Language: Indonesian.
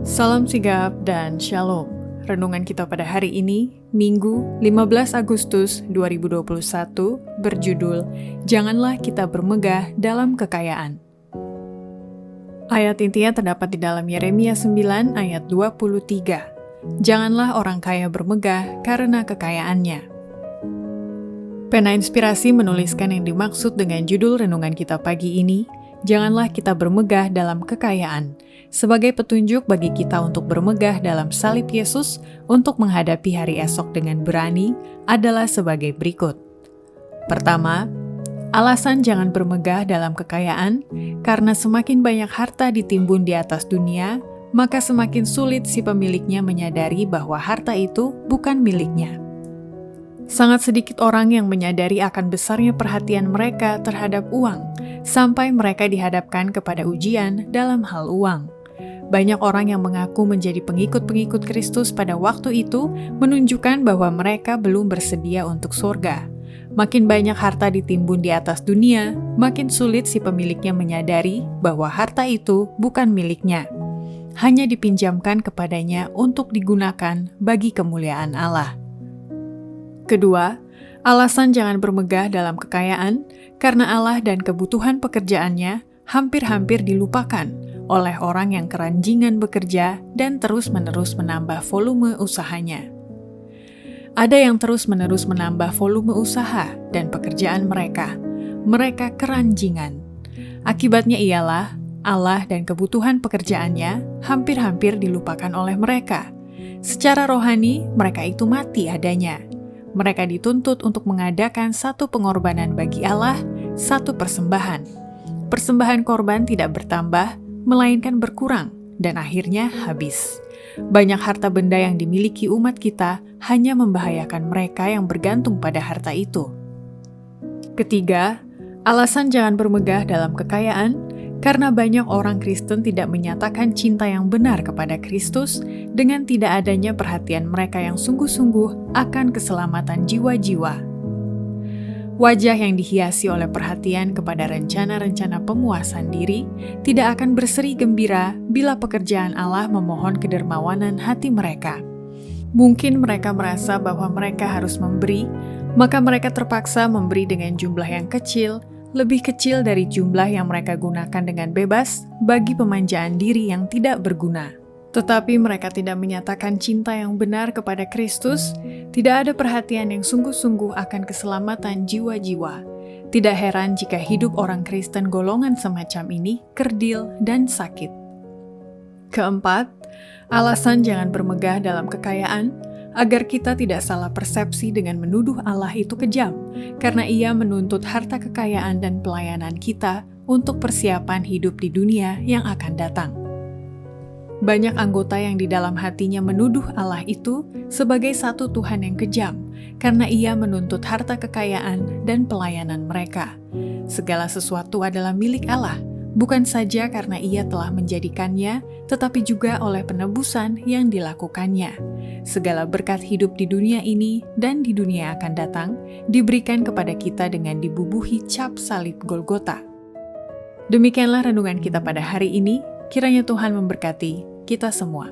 Salam sigap dan shalom. Renungan kita pada hari ini, Minggu 15 Agustus 2021, berjudul Janganlah kita bermegah dalam kekayaan. Ayat intinya terdapat di dalam Yeremia 9 ayat 23. Janganlah orang kaya bermegah karena kekayaannya. Pena Inspirasi menuliskan yang dimaksud dengan judul renungan kita pagi ini, Janganlah kita bermegah dalam kekayaan, sebagai petunjuk bagi kita untuk bermegah dalam salib Yesus untuk menghadapi hari esok dengan berani adalah sebagai berikut. Pertama, alasan jangan bermegah dalam kekayaan, karena semakin banyak harta ditimbun di atas dunia, maka semakin sulit si pemiliknya menyadari bahwa harta itu bukan miliknya. Sangat sedikit orang yang menyadari akan besarnya perhatian mereka terhadap uang, sampai mereka dihadapkan kepada ujian dalam hal uang. Banyak orang yang mengaku menjadi pengikut-pengikut Kristus pada waktu itu menunjukkan bahwa mereka belum bersedia untuk surga. Makin banyak harta ditimbun di atas dunia, makin sulit si pemiliknya menyadari bahwa harta itu bukan miliknya. Hanya dipinjamkan kepadanya untuk digunakan bagi kemuliaan Allah. Kedua, alasan jangan bermegah dalam kekayaan karena Allah dan kebutuhan pekerjaannya hampir-hampir dilupakan oleh orang yang keranjingan bekerja dan terus-menerus menambah volume usahanya. Ada yang terus-menerus menambah volume usaha dan pekerjaan mereka. Mereka keranjingan. Akibatnya ialah Allah dan kebutuhan pekerjaannya hampir-hampir dilupakan oleh mereka. Secara rohani, mereka itu mati adanya. Mereka dituntut untuk mengadakan satu pengorbanan bagi Allah, satu persembahan. Persembahan korban tidak bertambah, melainkan berkurang, dan akhirnya habis. Banyak harta benda yang dimiliki umat kita hanya membahayakan mereka yang bergantung pada harta itu. Ketiga, alasan jangan bermegah dalam kekayaan, karena banyak orang Kristen tidak menyatakan cinta yang benar kepada Kristus dengan tidak adanya perhatian mereka yang sungguh-sungguh akan keselamatan jiwa-jiwa. Wajah yang dihiasi oleh perhatian kepada rencana-rencana pemuasan diri tidak akan berseri gembira bila pekerjaan Allah memohon kedermawanan hati mereka. Mungkin mereka merasa bahwa mereka harus memberi, maka mereka terpaksa memberi dengan jumlah yang kecil, lebih kecil dari jumlah yang mereka gunakan dengan bebas bagi pemanjaan diri yang tidak berguna. Tetapi mereka tidak menyatakan cinta yang benar kepada Kristus, tidak ada perhatian yang sungguh-sungguh akan keselamatan jiwa-jiwa. Tidak heran jika hidup orang Kristen golongan semacam ini kerdil dan sakit. Keempat, alasan jangan bermegah dalam kekayaan, agar kita tidak salah persepsi dengan menuduh Allah itu kejam, karena Ia menuntut harta kekayaan dan pelayanan kita untuk persiapan hidup di dunia yang akan datang. Banyak anggota yang di dalam hatinya menuduh Allah itu sebagai satu Tuhan yang kejam, karena Ia menuntut harta kekayaan dan pelayanan mereka. Segala sesuatu adalah milik Allah, bukan saja karena Ia telah menjadikannya, tetapi juga oleh penebusan yang dilakukannya. Segala berkat hidup di dunia ini dan di dunia akan datang diberikan kepada kita dengan dibubuhi cap salib Golgota. Demikianlah renungan kita pada hari ini. Kiranya Tuhan memberkati kita semua.